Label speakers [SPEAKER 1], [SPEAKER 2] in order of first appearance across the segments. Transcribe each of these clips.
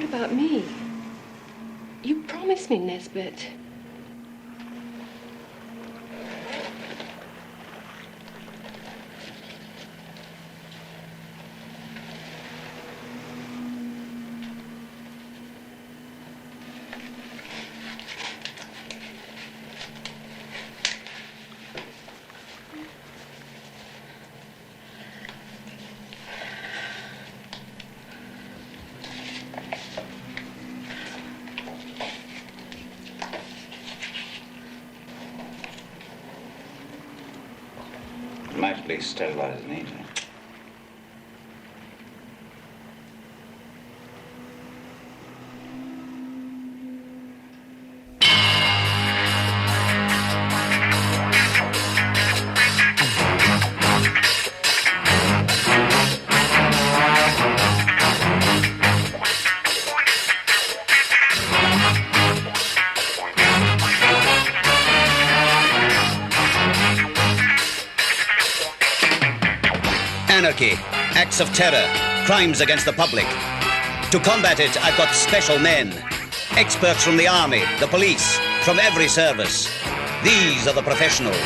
[SPEAKER 1] About me. You promised me, Nesbitt.
[SPEAKER 2] Might be sterilized neatly.
[SPEAKER 3] Anarchy, acts of terror, crimes against the public. To combat it, I've got special men. Experts from the army, the police, from every service. These are the professionals.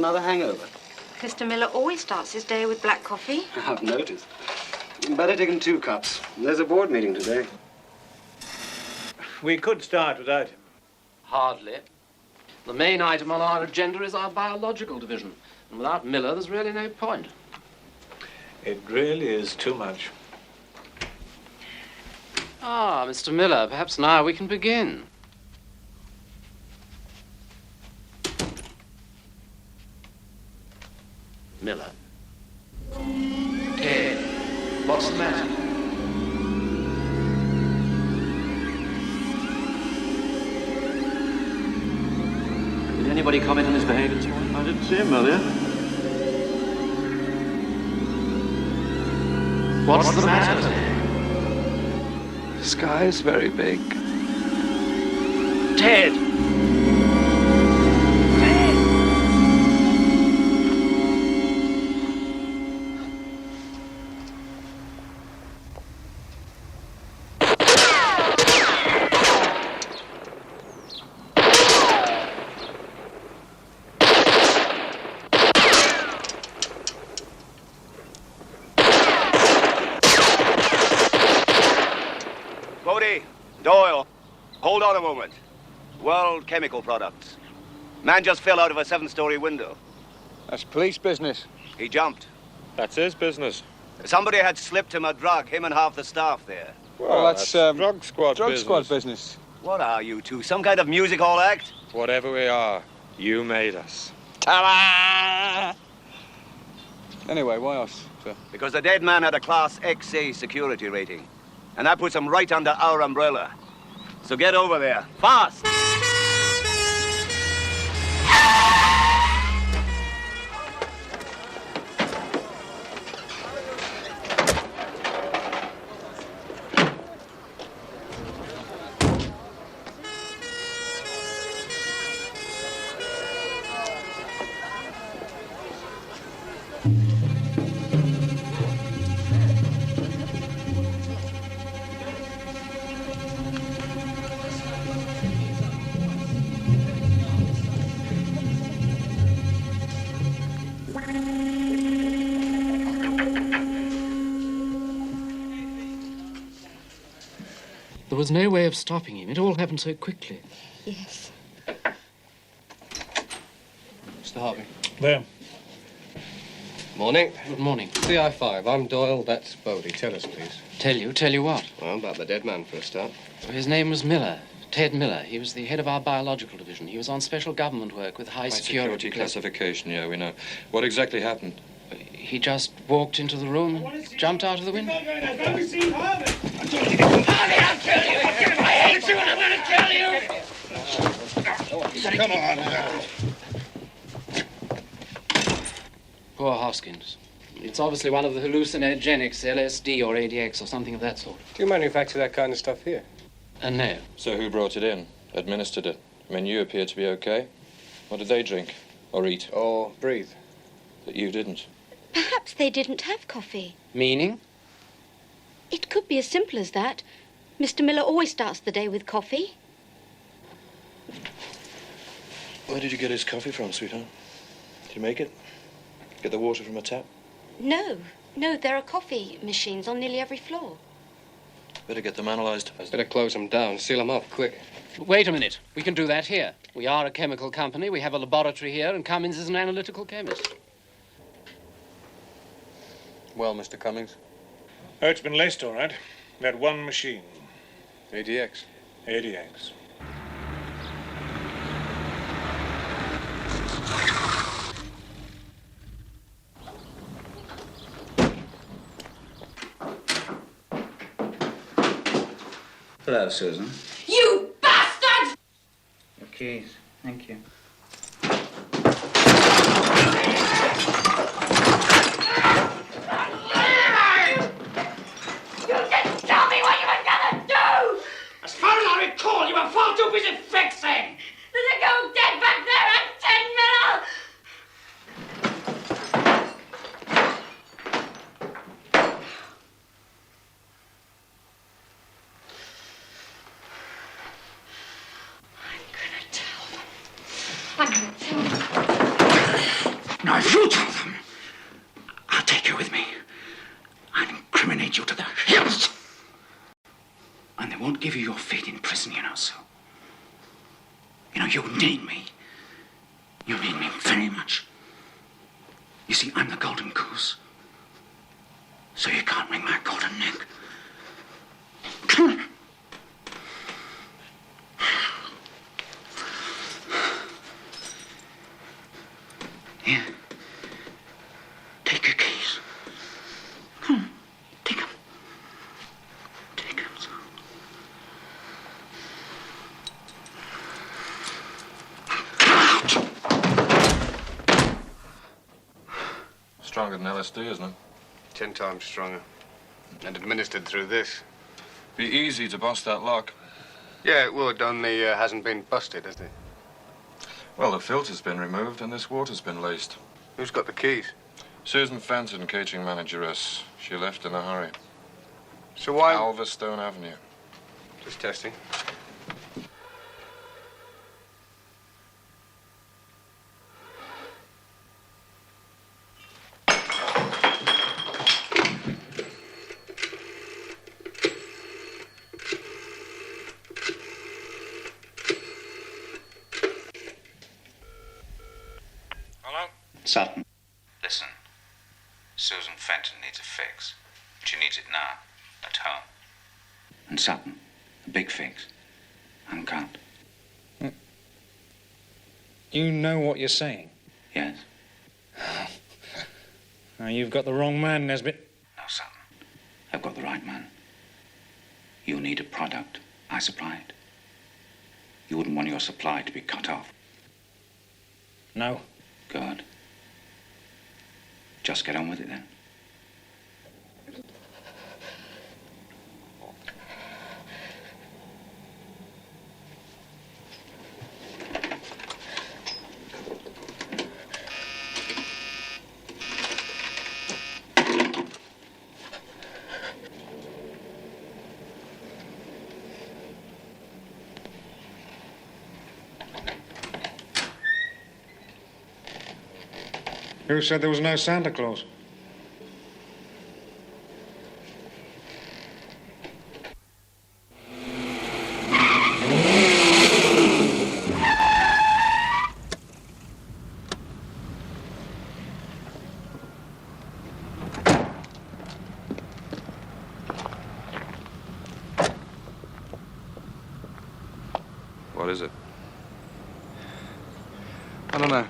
[SPEAKER 4] another hangover.
[SPEAKER 5] Mr. Miller always starts his day with black coffee.
[SPEAKER 4] I've noticed. Better take him 2 cups. There's a board meeting today.
[SPEAKER 6] We could start without him.
[SPEAKER 7] Hardly. The main item on our agenda is our biological division. And without Miller, there's really no point.
[SPEAKER 6] It really is too much.
[SPEAKER 7] Ah, Mr. Miller, perhaps now we can begin. Miller. Ted, what's the matter?
[SPEAKER 8] Did anybody comment on his behaviour this morning?
[SPEAKER 9] I didn't see him earlier.
[SPEAKER 7] What's the matter?
[SPEAKER 8] The sky's very big.
[SPEAKER 7] Ted!
[SPEAKER 3] Bodie, Doyle, hold on a moment. World Chemical Products. Man just fell out of a 7-story window.
[SPEAKER 9] That's police business.
[SPEAKER 3] He jumped.
[SPEAKER 10] That's his business.
[SPEAKER 3] Somebody had slipped him a drug, him and half the staff there.
[SPEAKER 9] Well, that's
[SPEAKER 10] drug squad business.
[SPEAKER 9] squad business.
[SPEAKER 3] What are you two, some kind of music hall act?
[SPEAKER 10] Whatever we are, you made us.
[SPEAKER 9] Ta-da! Anyway, why us, sir?
[SPEAKER 3] Because the dead man had a Class XA security rating. And that puts him right under our umbrella. So get over there, fast!
[SPEAKER 7] There was no way of stopping him. It all happened so quickly.
[SPEAKER 5] Yes.
[SPEAKER 8] Mr. Harvey.
[SPEAKER 6] There.
[SPEAKER 8] Morning.
[SPEAKER 7] Good morning.
[SPEAKER 8] CI5, I'm Doyle, that's Bodie. Tell us, please.
[SPEAKER 7] Tell you what?
[SPEAKER 8] Well, about the dead man for a start.
[SPEAKER 7] His name was Miller. Ted Miller. He was the head of our biological division. He was on special government work with high security
[SPEAKER 10] classification, yeah, we know. What exactly happened?
[SPEAKER 7] He just walked into the room, jumped out of the window.
[SPEAKER 9] Come on.
[SPEAKER 7] Poor Hoskins. It's obviously one of the hallucinogenics, LSD or ADX or something of that sort.
[SPEAKER 8] Do you manufacture that kind of stuff here?
[SPEAKER 7] No.
[SPEAKER 10] So who brought it in? Administered it? I mean, you appear to be okay. What did they drink? Or eat?
[SPEAKER 8] Or breathe?
[SPEAKER 10] That you didn't?
[SPEAKER 5] Perhaps they didn't have coffee.
[SPEAKER 7] Meaning?
[SPEAKER 5] It could be as simple as that. Mr. Miller always starts the day with coffee.
[SPEAKER 11] Where did you get his coffee from, sweetheart? Did you make it? Get the water from a tap?
[SPEAKER 5] No, there are coffee machines on nearly every floor.
[SPEAKER 11] Better get them analyzed.
[SPEAKER 8] Better close them down, seal them up, quick.
[SPEAKER 7] Wait a minute. We can do that here. We are a chemical company. We have a laboratory here, and Cummins is an analytical chemist.
[SPEAKER 8] Well, Mr. Cummings?
[SPEAKER 6] Oh, it's been laced, all right. That one machine.
[SPEAKER 8] ADX.
[SPEAKER 6] ADX.
[SPEAKER 2] Hello, Susan.
[SPEAKER 5] You bastard!
[SPEAKER 2] Your keys. Thank you.
[SPEAKER 5] You didn't tell me what you were gonna do!
[SPEAKER 7] As far as I recall, you were far too busy fixing.
[SPEAKER 5] There's a girl dead back there at 10 Miller! I'm gonna tell them.
[SPEAKER 2] lead you to the hills. And they won't give you your fate in prison, you know, so. You know, you need me. You need me very much. You see, I'm the golden goose. So you can't wring my golden neck. Come on. Here. Take your keys. Come on. Take them. Take them, son.
[SPEAKER 10] Stronger than LSD, isn't it?
[SPEAKER 4] 10 times stronger. And administered through this.
[SPEAKER 10] Be easy to bust that lock.
[SPEAKER 4] Yeah, it would, only hasn't been busted, has it?
[SPEAKER 10] Well, the filter's been removed and this water's been laced.
[SPEAKER 4] Who's got the keys?
[SPEAKER 10] Susan Fenton, catering manageress. She left in a hurry.
[SPEAKER 4] So why...
[SPEAKER 10] Alverstone Avenue.
[SPEAKER 4] Just testing.
[SPEAKER 2] Sutton. Listen. Susan Fenton needs a fix. She needs it now. At home. And Sutton. A big fix. Uncut.
[SPEAKER 6] You know what you're saying?
[SPEAKER 2] Yes.
[SPEAKER 6] Now, you've got the wrong man, Nesbitt.
[SPEAKER 2] No, Sutton. I've got the right man. You need a product. I supply it. You wouldn't want your supply to be cut off.
[SPEAKER 6] No.
[SPEAKER 2] Good. Just get on with it, then.
[SPEAKER 6] Who said there was no Santa Claus?
[SPEAKER 10] What is it?
[SPEAKER 9] I don't know.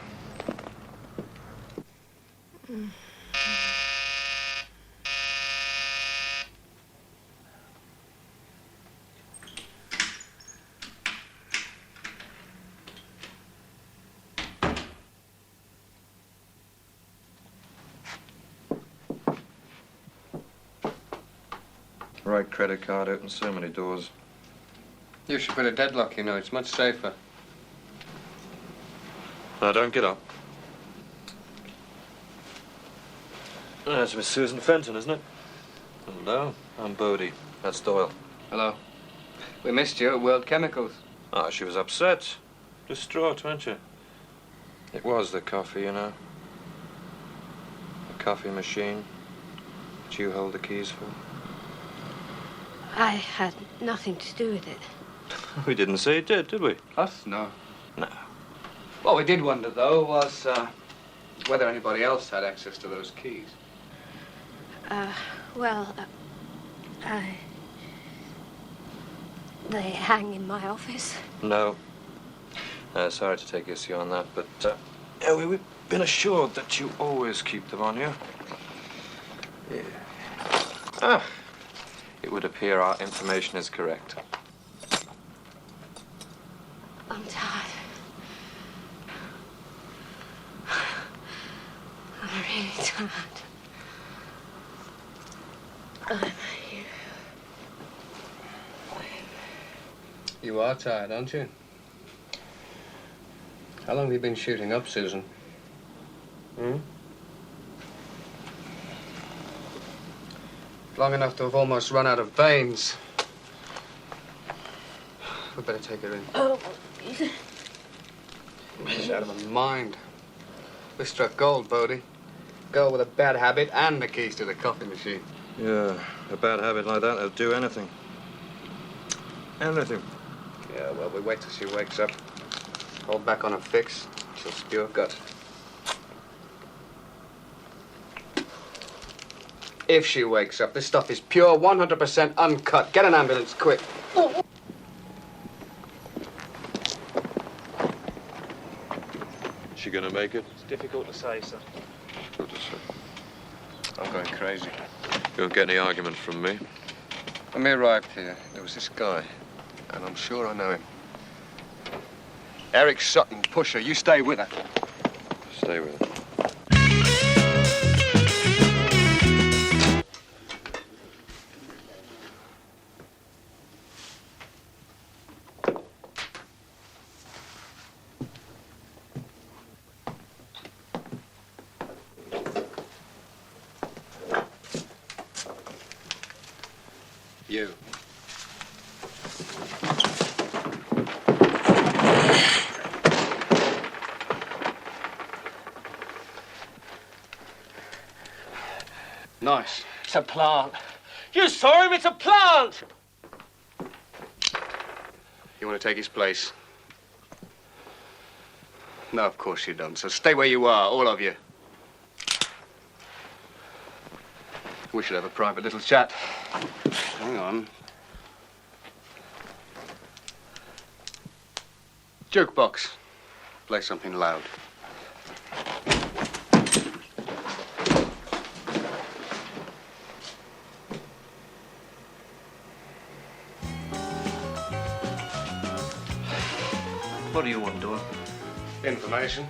[SPEAKER 10] Right credit card opens so many doors.
[SPEAKER 4] You should put a deadlock, you know. It's much safer.
[SPEAKER 10] Now, don't get up. That's Miss Susan Fenton, isn't it? Hello, I'm Bodie. That's Doyle.
[SPEAKER 4] Hello. We missed you at World Chemicals.
[SPEAKER 10] Ah, she was upset. Distraught, weren't you? It was the coffee, you know. The coffee machine that you hold the keys for.
[SPEAKER 5] I had nothing to do with it.
[SPEAKER 10] We didn't say it did we?
[SPEAKER 4] Us? No.
[SPEAKER 10] No.
[SPEAKER 4] What we did wonder, though, was whether anybody else had access to those keys.
[SPEAKER 5] They hang in my office.
[SPEAKER 10] No. Sorry to take issue on that, but yeah, we've been assured that you always keep them on you. Yeah. Ah. It would appear our information is correct.
[SPEAKER 5] I'm tired. I'm really tired.
[SPEAKER 4] You are tired, aren't you? How long have you been shooting up, Susan? Long enough to have almost run out of veins. We'd better take her in.
[SPEAKER 5] Oh.
[SPEAKER 4] She's out of her mind. We struck gold, Bodie. Girl with a bad habit and the keys to the coffee machine.
[SPEAKER 10] Yeah, a bad habit like that will do anything. Anything.
[SPEAKER 4] Yeah, well, we wait till she wakes up. Hold back on her fix. She'll spew her gut. If she wakes up, this stuff is pure, 100% uncut. Get an ambulance, quick.
[SPEAKER 10] She gonna make it?
[SPEAKER 8] It's difficult to say, sir.
[SPEAKER 10] Good to say.
[SPEAKER 4] I'm going crazy.
[SPEAKER 10] You won't get any argument from me.
[SPEAKER 4] When we arrived here, there was this guy, and I'm sure I know him. Eric Sutton, pusher. You stay with her.
[SPEAKER 10] Stay with it.
[SPEAKER 4] You. Nice.
[SPEAKER 12] It's a plant. You saw him, it's a plant!
[SPEAKER 4] You want to take his place? No, of course you don't. So stay where you are, all of you. We should have a private little chat. Hang on. Jukebox. Play something loud.
[SPEAKER 8] What do you want, Doyle?
[SPEAKER 4] Information.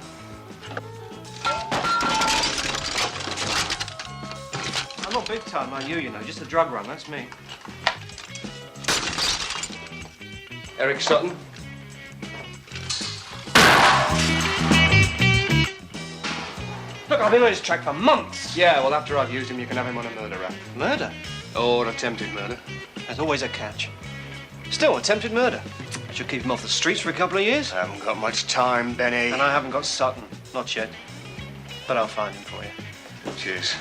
[SPEAKER 8] I'm not big time like you know. Just a drug run, that's me.
[SPEAKER 4] Eric Sutton.
[SPEAKER 8] Look, I've been on his track for months.
[SPEAKER 4] Yeah, well, after I've used him, you can have him on a murder rap.
[SPEAKER 8] Murder?
[SPEAKER 4] Or attempted murder.
[SPEAKER 8] There's always a catch. Still, attempted murder. I should keep him off the streets for a couple of years.
[SPEAKER 4] I haven't got much time, Benny.
[SPEAKER 8] And I haven't got Sutton. Not yet. But I'll find him for you.
[SPEAKER 4] Cheers.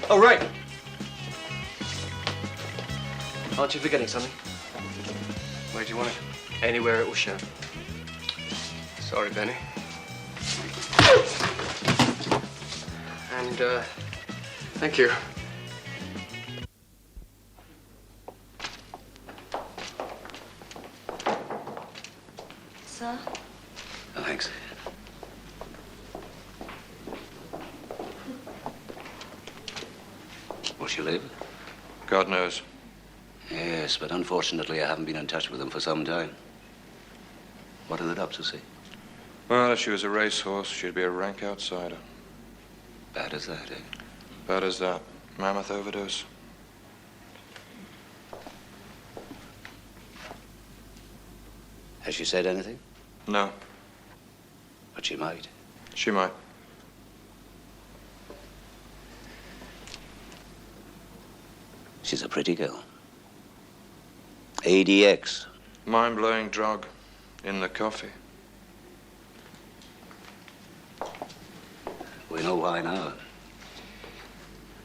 [SPEAKER 8] Oh, right. Aren't you forgetting something?
[SPEAKER 4] Where do you want it?
[SPEAKER 8] Anywhere it will show.
[SPEAKER 4] Sorry, Benny. And, thank you.
[SPEAKER 5] Sir?
[SPEAKER 3] Oh, thanks. Will she live?
[SPEAKER 10] God knows.
[SPEAKER 3] Yes, but unfortunately I haven't been in touch with them for some time. What are the doctors say?
[SPEAKER 10] Well, if she was a racehorse, she'd be a rank outsider.
[SPEAKER 3] Bad as that, eh?
[SPEAKER 10] Bad as that. Mammoth overdose.
[SPEAKER 3] Has she said anything?
[SPEAKER 10] No.
[SPEAKER 3] But she might.
[SPEAKER 10] She might.
[SPEAKER 3] She's a pretty girl. ADX.
[SPEAKER 10] Mind-blowing drug in the coffee.
[SPEAKER 3] We know why now.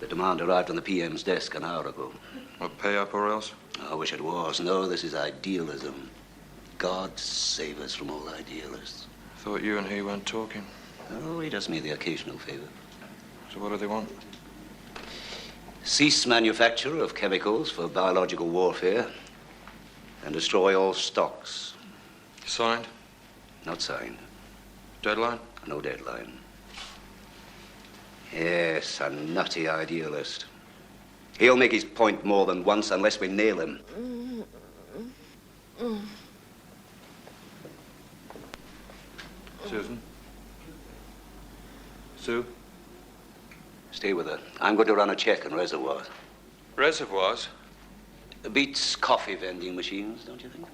[SPEAKER 3] The demand arrived on the PM's desk an hour ago.
[SPEAKER 10] What, pay up or else?
[SPEAKER 3] I wish it was. No, this is idealism. God save us from all idealists.
[SPEAKER 10] Thought you and he weren't talking.
[SPEAKER 3] Oh, he does me the occasional favor.
[SPEAKER 10] So what do they want?
[SPEAKER 3] Cease manufacture of chemicals for biological warfare and destroy all stocks.
[SPEAKER 10] Signed?
[SPEAKER 3] Not signed.
[SPEAKER 10] Deadline?
[SPEAKER 3] No deadline. Yes, a nutty idealist. He'll make his point more than once unless we nail him.
[SPEAKER 10] Susan? Sue?
[SPEAKER 3] Stay with her. I'm going to run a check on reservoirs.
[SPEAKER 10] Reservoirs?
[SPEAKER 3] Beats coffee vending machines, don't you think?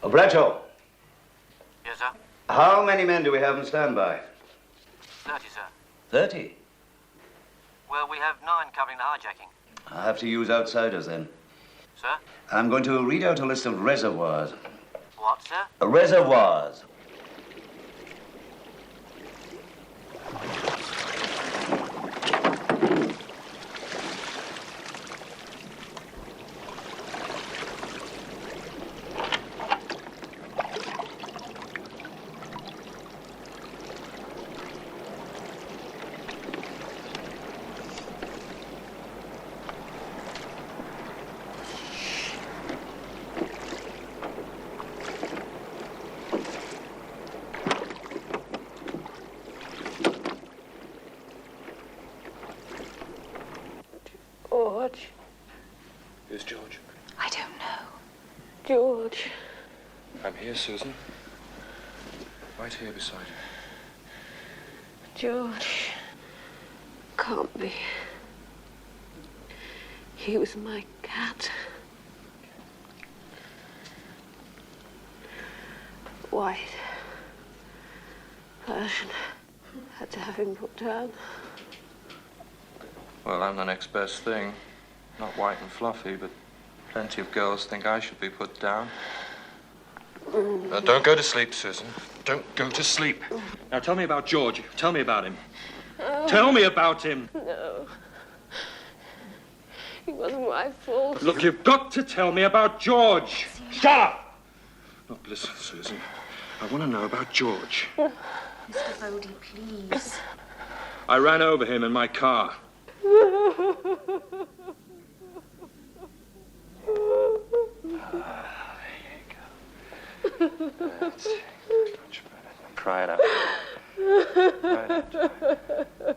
[SPEAKER 3] Operative,
[SPEAKER 13] Yes, sir?
[SPEAKER 3] how many men do we have on standby?
[SPEAKER 13] 30, sir.
[SPEAKER 3] 30.
[SPEAKER 13] Well, we have 9 covering the hijacking.
[SPEAKER 3] I'll have to use outsiders then.
[SPEAKER 13] Sir?
[SPEAKER 3] I'm going to read out a list of reservoirs.
[SPEAKER 13] What, sir?
[SPEAKER 3] Reservoirs.
[SPEAKER 1] George.
[SPEAKER 11] Who's George?
[SPEAKER 1] I don't know. George.
[SPEAKER 11] I'm here, Susan. Right here beside her.
[SPEAKER 1] George. Can't be. He was my cat. White. Persian. Had to have him put down.
[SPEAKER 10] Well, I'm the next best thing. Not white and fluffy, but plenty of girls think I should be put down.
[SPEAKER 11] Now, don't go to sleep, Susan. Don't go to sleep.
[SPEAKER 8] Now, tell me about George. Tell me about him. Tell me about him.
[SPEAKER 1] No. It wasn't my fault.
[SPEAKER 8] Look, you've got to tell me about George. Shut up! Look, listen, Susan. I want to know about George.
[SPEAKER 14] Mr. Bodie, please.
[SPEAKER 8] I ran over him in my car.
[SPEAKER 10] That's much better. Cry it out. Cry it out.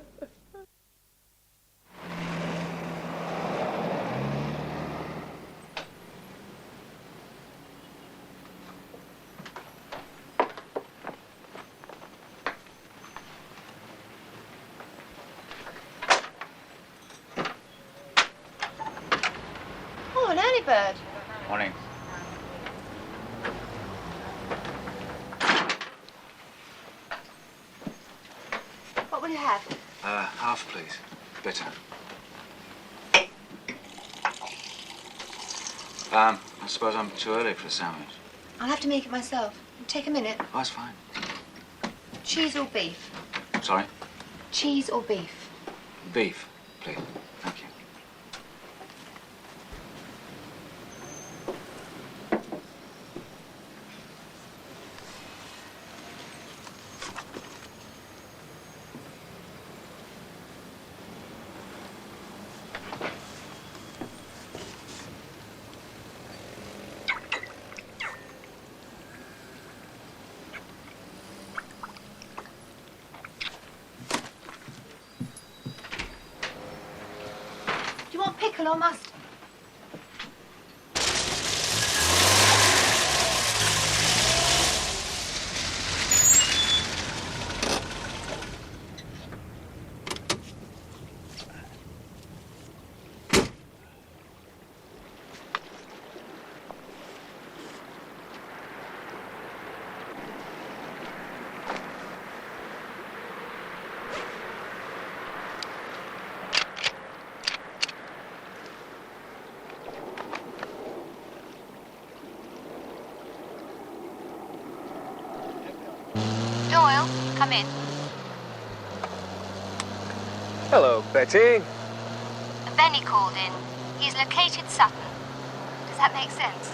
[SPEAKER 14] Oh, an early bird.
[SPEAKER 2] Morning.
[SPEAKER 14] What will you have?
[SPEAKER 2] Half, please. Bitter. I suppose I'm too early for a sandwich.
[SPEAKER 14] I'll have to make it myself. Take a minute.
[SPEAKER 2] Oh, that's fine.
[SPEAKER 14] Cheese or beef?
[SPEAKER 2] Sorry?
[SPEAKER 14] Cheese or beef?
[SPEAKER 2] Beef, please. Thank you.
[SPEAKER 14] Do you want pickle or mustard?
[SPEAKER 5] Doyle, come in.
[SPEAKER 9] Hello, Betty.
[SPEAKER 5] Benny called in. He's located Sutton. Does that make sense?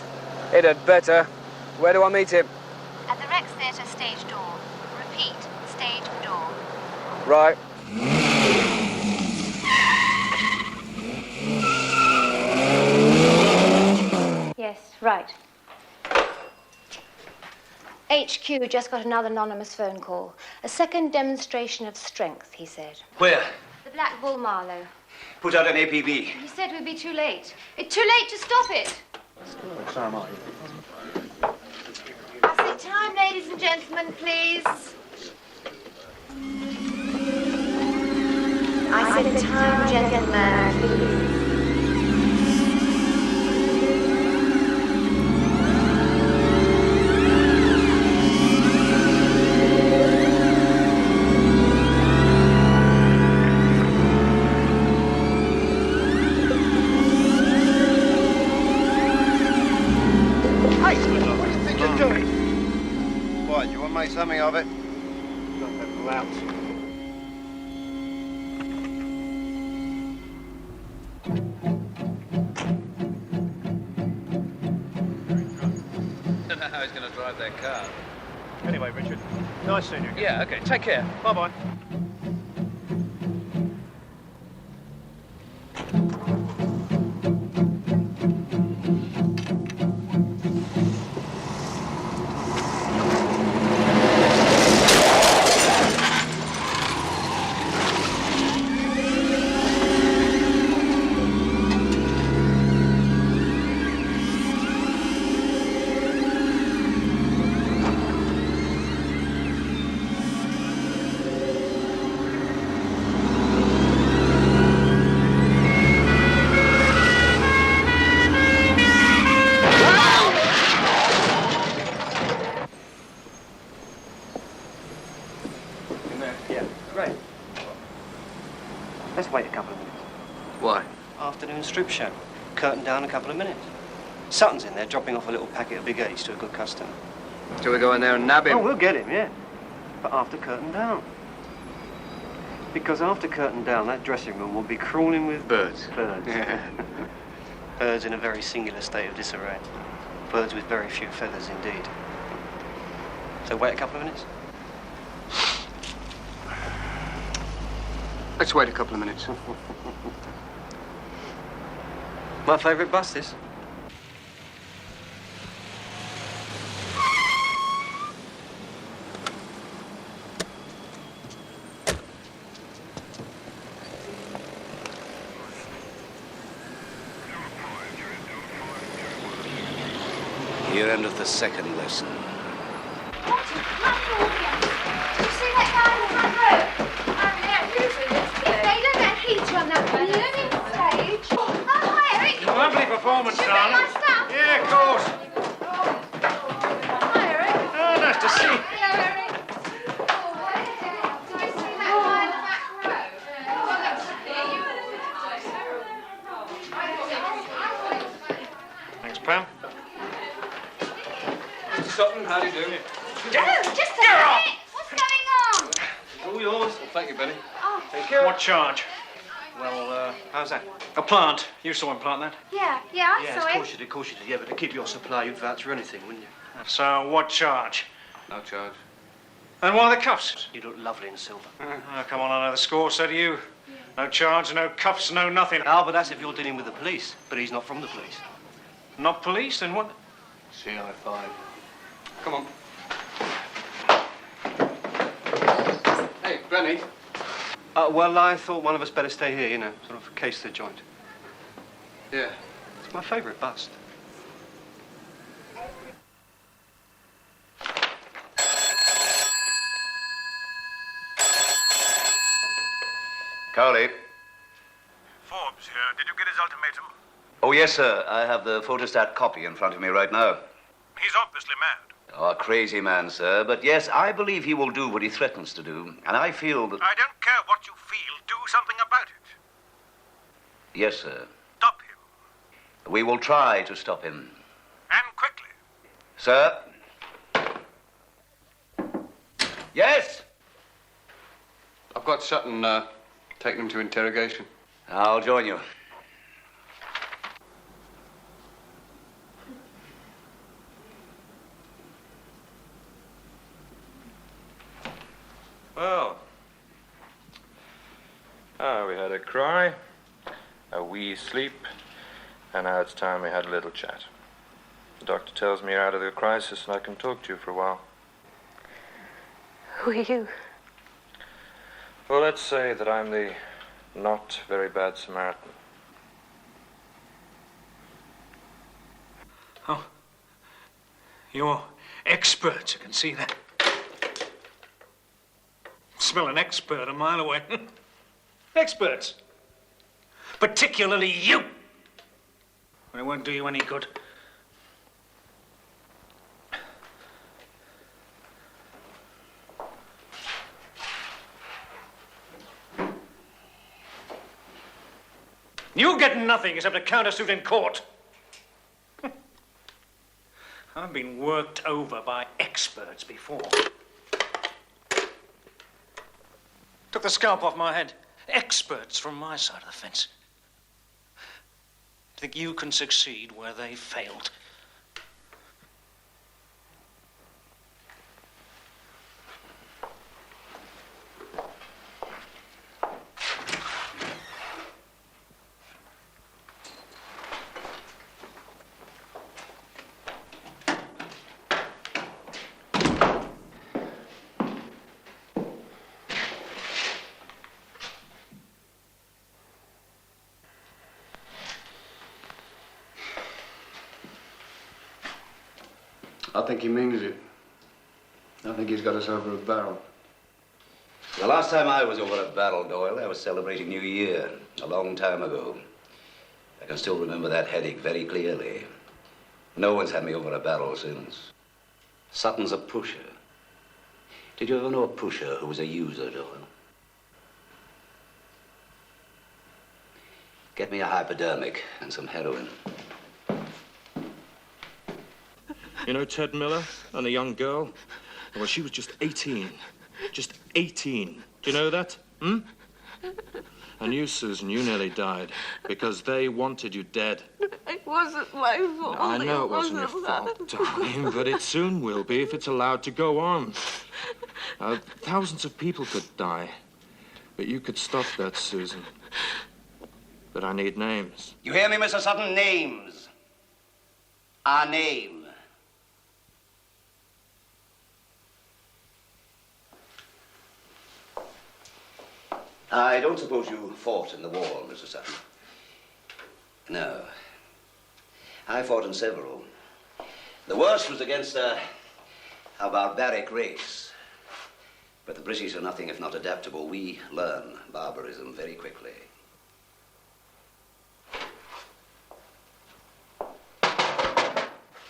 [SPEAKER 9] It had better. Where do I meet him?
[SPEAKER 5] At the Rex Theatre stage door. Repeat, stage door.
[SPEAKER 9] Right.
[SPEAKER 14] Yes, right. HQ just got another anonymous phone call. A second demonstration of strength, he said.
[SPEAKER 3] Where?
[SPEAKER 14] The Black Bull Marlow.
[SPEAKER 3] Put out an APB.
[SPEAKER 14] He said we'd be too late. It's too late to stop it. I said time, ladies and gentlemen, please. I said time, gentlemen, please.
[SPEAKER 15] Hey, what do you think you're doing? What, you want to make something of it?
[SPEAKER 8] Got that lout.
[SPEAKER 16] I don't know how he's going to drive that car.
[SPEAKER 8] Anyway, Richard, nice seeing you again.
[SPEAKER 16] Yeah, okay. Take care.
[SPEAKER 8] Bye-bye.
[SPEAKER 12] Let's wait a couple of minutes.
[SPEAKER 16] Why?
[SPEAKER 12] Afternoon strip show. Curtain down a couple of minutes. Sutton's in there dropping off a little packet of Big Eddie's to a good customer.
[SPEAKER 16] Shall we go in there and nab him?
[SPEAKER 12] Oh, we'll get him, yeah. But after curtain down. Because after curtain down, that dressing room will be crawling with...
[SPEAKER 16] Birds.
[SPEAKER 12] Birds.
[SPEAKER 16] Yeah.
[SPEAKER 12] Birds in a very singular state of disarray. Birds with very few feathers indeed. So wait a couple of minutes?
[SPEAKER 16] Let's wait a couple of minutes.
[SPEAKER 12] My favourite bus, this.
[SPEAKER 3] Here endeth the second lesson.
[SPEAKER 14] Did you see that guy on the front row? They don't get heat on that balloon stage. Oh, hi, Eric.
[SPEAKER 8] Lovely performance,
[SPEAKER 14] Should we make
[SPEAKER 8] darling.
[SPEAKER 14] my stuff?
[SPEAKER 8] Yeah, of course.
[SPEAKER 14] Hi, Eric.
[SPEAKER 8] Oh, nice to see you.
[SPEAKER 14] Hello, Eric. Did you see that guy on the back row? Oh, that's
[SPEAKER 8] Thanks, Pam.
[SPEAKER 4] Mr. Sutton, how do you do?
[SPEAKER 14] Oh, just a minute. What's going on?
[SPEAKER 12] All yours.
[SPEAKER 4] Well, thank you, Benny.
[SPEAKER 14] Oh,
[SPEAKER 12] Thank you.
[SPEAKER 8] What charge?
[SPEAKER 12] Well, how's that?
[SPEAKER 8] A plant. You saw him plant that.
[SPEAKER 14] yeah, I saw
[SPEAKER 12] of
[SPEAKER 14] it.
[SPEAKER 12] course you did, of course you did. Yeah, but to keep your supply, you'd vouch for anything, wouldn't you?
[SPEAKER 8] So, what charge?
[SPEAKER 4] No charge.
[SPEAKER 8] And why the cuffs?
[SPEAKER 12] You look lovely in silver.
[SPEAKER 8] Oh, come on, I know the score, so do you. No charge, no cuffs, no nothing.
[SPEAKER 12] Ah, but that's if you're dealing with the police. But he's not from the police.
[SPEAKER 8] Not police, then what?
[SPEAKER 4] CI5. Come on. Hey, Benny.
[SPEAKER 12] Well, I thought one of us better stay here, you know, sort of case the joint.
[SPEAKER 4] Yeah.
[SPEAKER 12] It's my favourite bust.
[SPEAKER 3] Cowley.
[SPEAKER 17] Forbes here. Did you get his ultimatum?
[SPEAKER 3] Oh, yes, sir. I have the photostat copy in front of me right now.
[SPEAKER 17] He's obviously mad.
[SPEAKER 3] Oh, a crazy man, sir. But yes, I believe he will do what he threatens to do. And I feel that...
[SPEAKER 17] I don't care what you feel. Do something about it.
[SPEAKER 3] Yes, sir.
[SPEAKER 17] Stop him.
[SPEAKER 3] We will try to stop him.
[SPEAKER 17] And quickly.
[SPEAKER 3] Sir? Yes?
[SPEAKER 4] I've got Sutton taking him to interrogation.
[SPEAKER 3] I'll join you.
[SPEAKER 10] Well, we had a cry, a wee sleep, and now it's time we had a little chat. The doctor tells me you're out of the crisis and I can talk to you for a while.
[SPEAKER 1] Who are you?
[SPEAKER 10] Well, let's say that I'm the not very bad Samaritan.
[SPEAKER 8] Oh. You're experts, I can see that. Smell an expert a mile away. Experts. Particularly you. But it won't do you any good. You'll get nothing except a countersuit in court. I I've been worked over by experts before. Took the scalp off my head. Experts from my side of the fence. Think you can succeed where they failed?
[SPEAKER 10] I think he means it. I think he's got us over a barrel.
[SPEAKER 3] The last time I was over a barrel, Doyle, I was celebrating New Year, a long time ago. I can still remember that headache very clearly. No one's had me over a barrel since. Sutton's a pusher. Did you ever know a pusher who was a user, Doyle? Get me a hypodermic and some heroin.
[SPEAKER 11] You know Ted Miller and the young girl? Well, she was just 18. Just 18. Do you know that? Hmm? And you, Susan, you nearly died because they wanted you dead.
[SPEAKER 1] It wasn't my fault.
[SPEAKER 11] I know it wasn't your fault, darling, but it soon will be if it's allowed to go on. Thousands of people could die, but you could stop that, Susan. But I need names.
[SPEAKER 3] You hear me, Mr. Sutton? Names. Our name. I don't suppose you fought in the war, Mr. Sutton. No. I fought in several. The worst was against a barbaric race. But the British are nothing if not adaptable. We learn barbarism very quickly.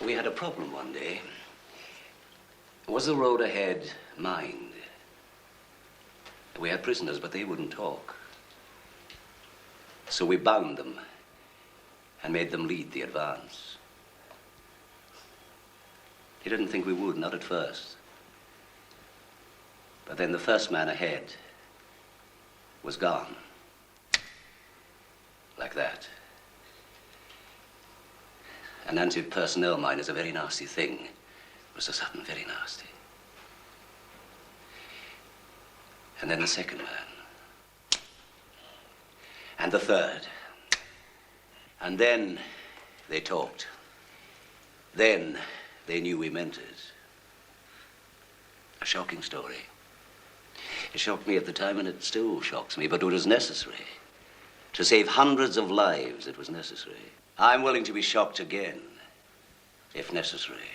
[SPEAKER 3] We had a problem one day. Was the road ahead mined? We had prisoners, but they wouldn't talk. So we bound them and made them lead the advance. They didn't think we would, not at first. But then the first man ahead was gone. Like that. An anti-personnel mine is a very nasty thing, Mr. Sutton, very nasty. And then the second man. And the third. And then they talked. Then they knew we meant it. A shocking story. It shocked me at the time, and it still shocks me, but it was necessary. To save hundreds of lives, it was necessary. I'm willing to be shocked again, if necessary.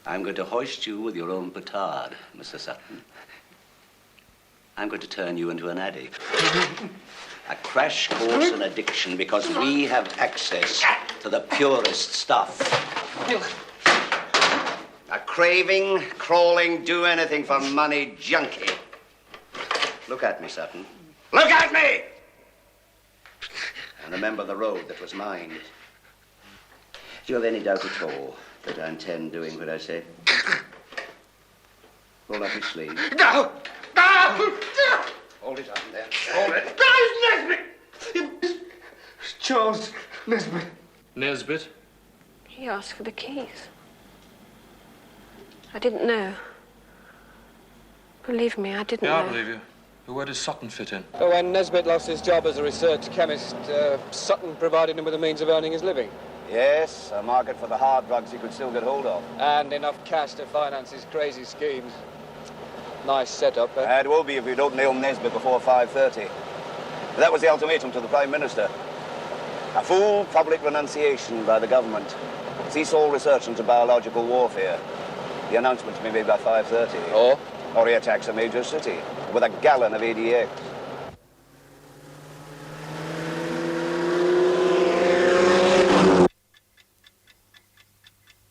[SPEAKER 3] I'm going to hoist you with your own petard, Mr. Sutton. I'm going to turn you into an addict. A crash course in addiction because we have access to the purest stuff. A craving, crawling, do anything for money junkie. Look at me, Sutton. Look at me! And remember the road that was mined. Do you have any doubt at all that I intend doing what I say? Roll up your sleeve.
[SPEAKER 17] No! No!
[SPEAKER 3] Hold it up there. Hold it.
[SPEAKER 17] Nesbitt! Charles Nesbitt.
[SPEAKER 11] Nesbitt?
[SPEAKER 1] He asked for the keys. I didn't know. Believe me, I didn't know.
[SPEAKER 11] I believe you. But where does Sutton fit in?
[SPEAKER 9] So when Nesbitt lost his job as a research chemist, Sutton provided him with a means of earning his living.
[SPEAKER 3] Yes, a market for the hard drugs he could still get hold of.
[SPEAKER 9] And enough cash to finance his crazy schemes. Nice setup, eh?
[SPEAKER 3] It will be if you don't nail Nesbitt before 5:30. That was the ultimatum to the Prime Minister. A full public renunciation by the government. Cease all research into biological warfare. The announcement to be made by 5:30. Or he attacks a major city with a gallon of ADX.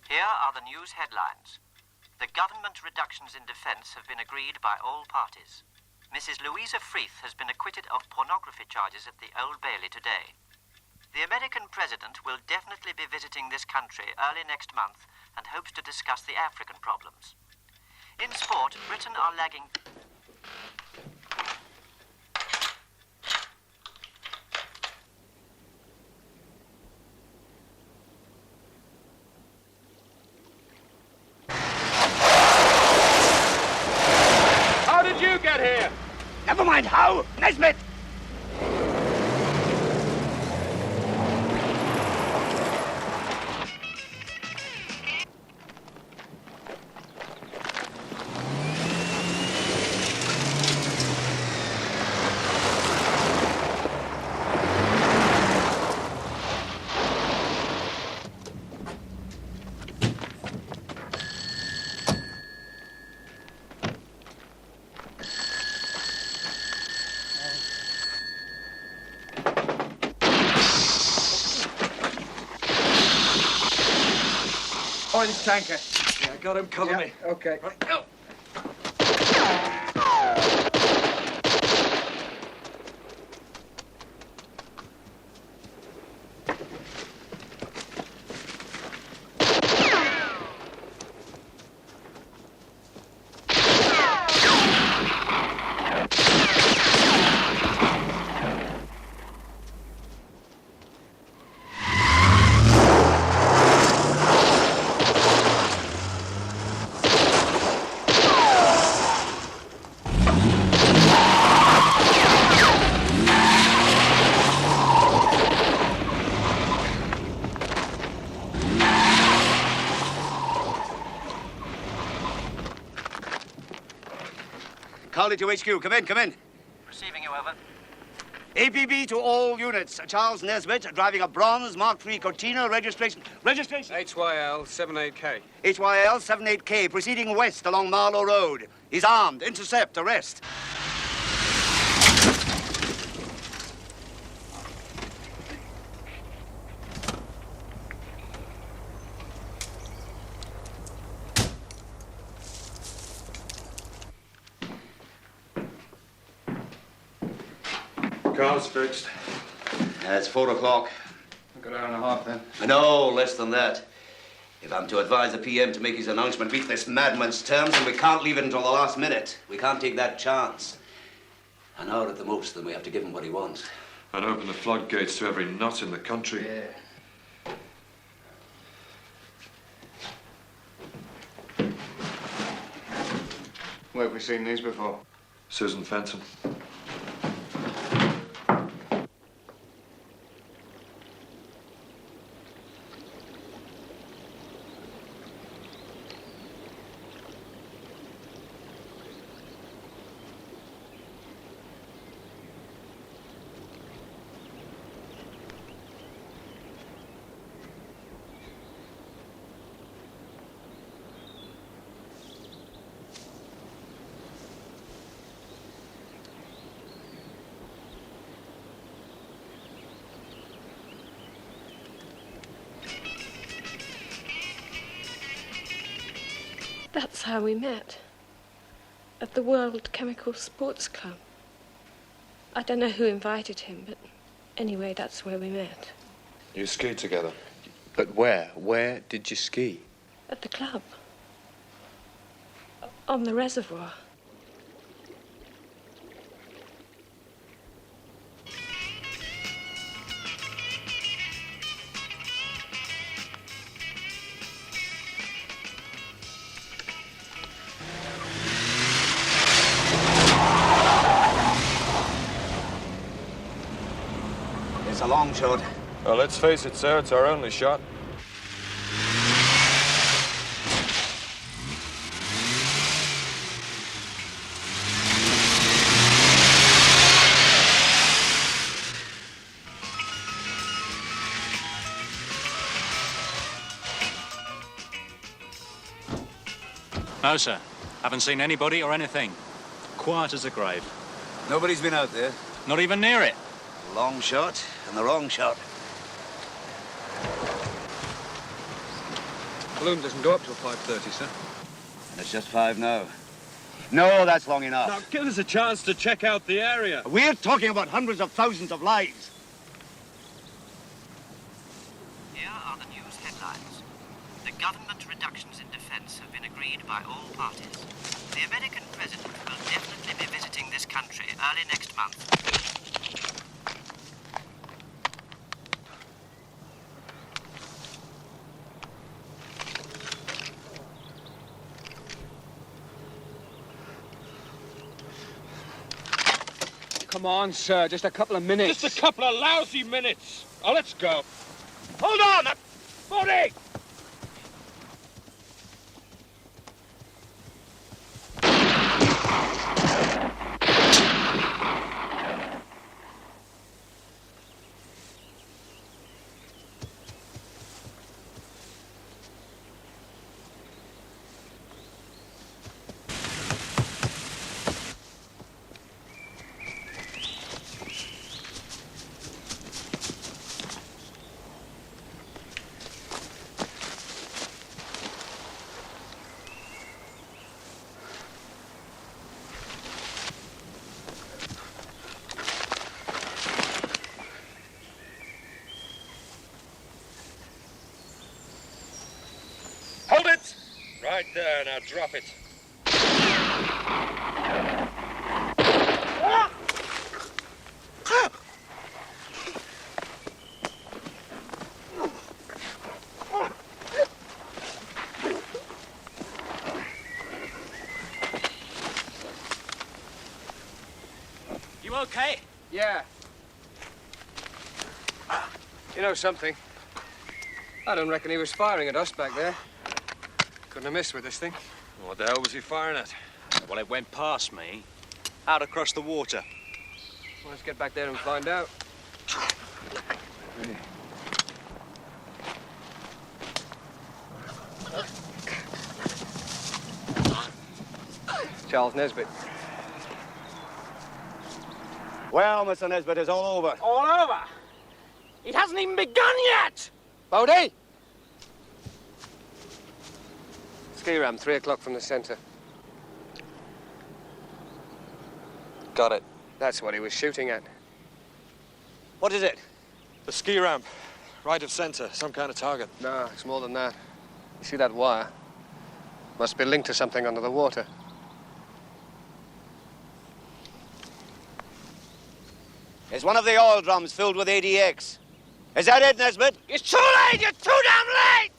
[SPEAKER 13] Here are the news headlines. The government reductions in defence have been agreed by all parties. Mrs. Louisa Freeth has been acquitted of pornography charges at the Old Bailey today. The American president will definitely be visiting this country early next month and hopes to discuss the African problems. In sport, Britain are lagging...
[SPEAKER 9] How did you get here?
[SPEAKER 2] Never mind how. Nesbitt!
[SPEAKER 9] Orange tanker. Yeah, got him. Cover me. Okay. Right. Go.
[SPEAKER 3] Cowley to HQ. Come in, come in.
[SPEAKER 13] Receiving you, over.
[SPEAKER 3] APB to all units. Charles Nesbitt, driving a bronze Mark III Cortina, registration... Registration?
[SPEAKER 9] HYL 78K.
[SPEAKER 3] HYL 78K, proceeding west along Marlow Road. He's armed. Intercept, arrest.
[SPEAKER 11] Car's fixed.
[SPEAKER 3] It's 4 o'clock.
[SPEAKER 4] A good hour and a half, then.
[SPEAKER 3] No, less than that. If I'm to advise the PM to make his announcement meet this madman's terms, then we can't leave it until the last minute. We can't take that chance. An hour at the most, then we have to give him what he wants.
[SPEAKER 11] And open the floodgates to every nut in the country.
[SPEAKER 16] Yeah. Where have we seen these before?
[SPEAKER 11] Susan Fenton.
[SPEAKER 1] That's how we met. At the World Chemical Sports Club. I don't know who invited him, but anyway, that's where we met.
[SPEAKER 11] You skied together?
[SPEAKER 16] But where? Where did you ski?
[SPEAKER 1] At the club. On the reservoir.
[SPEAKER 3] It's a long shot.
[SPEAKER 11] Well, let's face it, sir, it's our only shot.
[SPEAKER 18] No, sir. Haven't seen anybody or anything. Quiet as a grave.
[SPEAKER 3] Nobody's been out there.
[SPEAKER 18] Not even near it.
[SPEAKER 3] Long shot and the wrong shot.
[SPEAKER 9] Balloon doesn't go up till 5:30, sir.
[SPEAKER 3] And it's just 5 now. No, that's long enough.
[SPEAKER 11] Now, give us a chance to check out the area.
[SPEAKER 3] We're talking about hundreds of thousands of lives.
[SPEAKER 13] are the news headlines. The government reductions in defense have been agreed by all parties. The American president will definitely be visiting this country early next month.
[SPEAKER 9] Come on, sir. Just a couple of minutes.
[SPEAKER 11] Just a couple of lousy minutes. Oh, let's go. Hold on! Bodie! Hold it! Right there, now drop it.
[SPEAKER 13] You okay?
[SPEAKER 9] Yeah. You know something? I don't reckon he was firing at us back there. Couldn't have missed with this thing.
[SPEAKER 11] What the hell was he firing at?
[SPEAKER 18] Well, it went past me, out across the water.
[SPEAKER 9] Well, let's get back there and find out. Charles Nesbitt.
[SPEAKER 3] Well, Mr. Nesbitt, it's all over.
[SPEAKER 8] All over? It hasn't even begun yet!
[SPEAKER 9] Bodie! Ski ram, 3 o'clock from the centre.
[SPEAKER 10] Got it.
[SPEAKER 9] That's what he was shooting at.
[SPEAKER 3] What is it?
[SPEAKER 11] The ski ramp. Right of centre. Some kind of target.
[SPEAKER 9] No, it's more than that. You see that wire? Must be linked to something under the water.
[SPEAKER 3] It's one of the oil drums filled with ADX. Is that it, Nesbitt?
[SPEAKER 8] It's too late! You're too damn late!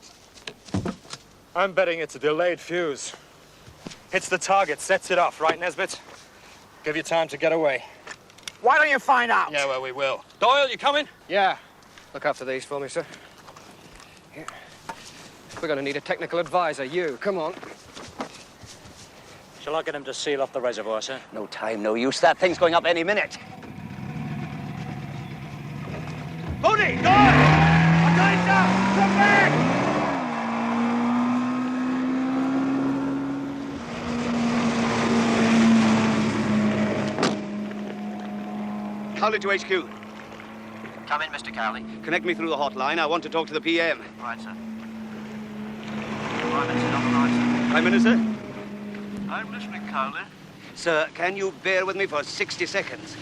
[SPEAKER 11] I'm betting it's a delayed fuse. Hits the target, sets it off, right, Nesbitt? Give you time to get away.
[SPEAKER 8] Why don't you find out?
[SPEAKER 11] Yeah, well, we will. Doyle, you coming?
[SPEAKER 9] Yeah. Look after these for me, sir. Here. We're going to need a technical advisor. You, come on.
[SPEAKER 18] Shall I get him to seal off the reservoir, sir?
[SPEAKER 3] No time, no use. That thing's going up any minute.
[SPEAKER 8] Bodie! Doyle! I'm going down! Come back!
[SPEAKER 3] Cowley to HQ.
[SPEAKER 13] Come in, Mr. Cowley.
[SPEAKER 3] Connect me through the hotline. I want to talk to the PM.
[SPEAKER 13] Right, sir. Prime Minister on the line,
[SPEAKER 3] Prime Minister?
[SPEAKER 13] sir. I'm listening, Cowley.
[SPEAKER 3] Sir, can you bear with me for 60 seconds?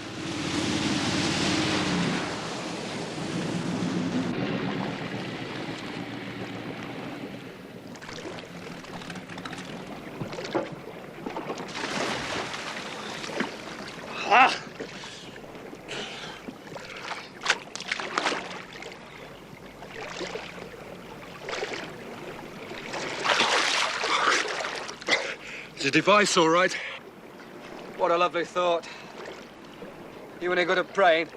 [SPEAKER 3] Ah!
[SPEAKER 11] Is the device all right?
[SPEAKER 9] What a lovely thought. You any good at praying?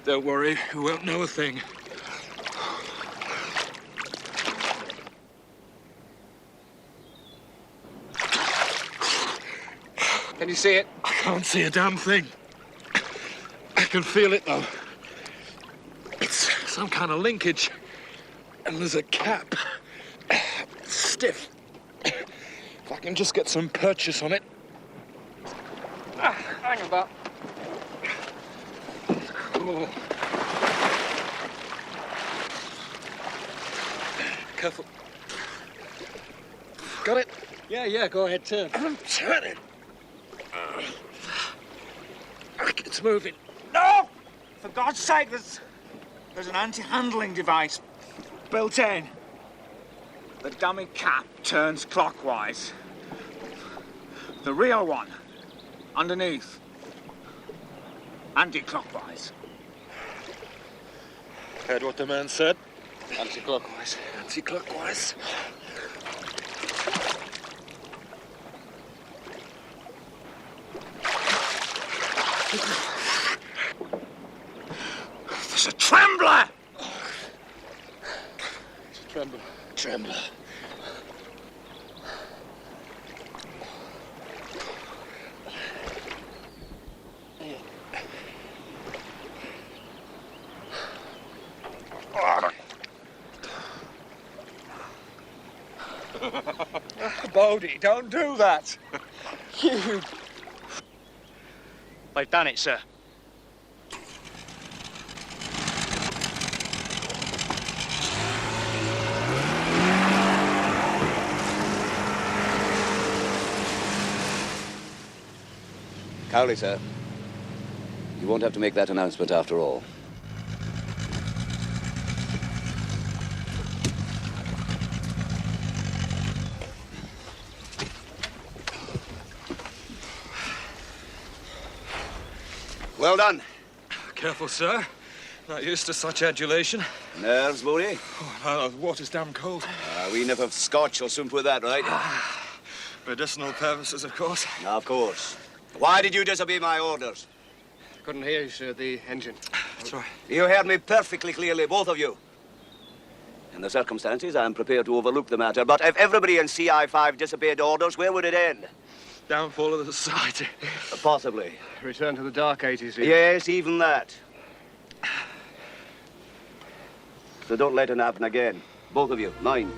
[SPEAKER 11] Don't worry, we won't know a thing.
[SPEAKER 9] Can you see it?
[SPEAKER 11] I can't see a damn thing. I can feel it, though. It's some kind of linkage. And there's a cap. Stiff. If I can just get some purchase on it.
[SPEAKER 9] Hang about.
[SPEAKER 11] Oh. Careful. Got it?
[SPEAKER 8] Yeah, go ahead, turn.
[SPEAKER 11] I'm turning. It's moving.
[SPEAKER 8] No! For God's sake, there's an anti-handling device. built in. The dummy cap turns clockwise. The real one, underneath, anti-clockwise.
[SPEAKER 11] Heard what the man said?
[SPEAKER 9] Anti-clockwise.
[SPEAKER 11] Anti-clockwise.
[SPEAKER 8] There's a trembler!
[SPEAKER 9] It's a trembler.
[SPEAKER 11] Trembler.
[SPEAKER 8] Bodie, don't do that. You...
[SPEAKER 17] They've done it, sir.
[SPEAKER 3] Cowley, sir. You won't have to make that announcement after all. Well done.
[SPEAKER 11] Careful, sir. Not used to such adulation.
[SPEAKER 3] Nerves, Bodie?
[SPEAKER 11] Oh, no, the water's damn cold.
[SPEAKER 3] We enough of scotch will soon put that right.
[SPEAKER 11] Medicinal purposes, of course.
[SPEAKER 3] Of course. Why did you disobey my orders?
[SPEAKER 9] Couldn't hear you, sir. The engine.
[SPEAKER 11] That's right.
[SPEAKER 3] You heard me perfectly clearly, both of you. In the circumstances, I'm prepared to overlook the matter, but if everybody in CI5 disobeyed orders, where would it end?
[SPEAKER 11] Downfall of the society.
[SPEAKER 3] Possibly.
[SPEAKER 9] Return to the dark 80s. Here.
[SPEAKER 3] Yes, even that. So don't let it happen again. Both of you, mind.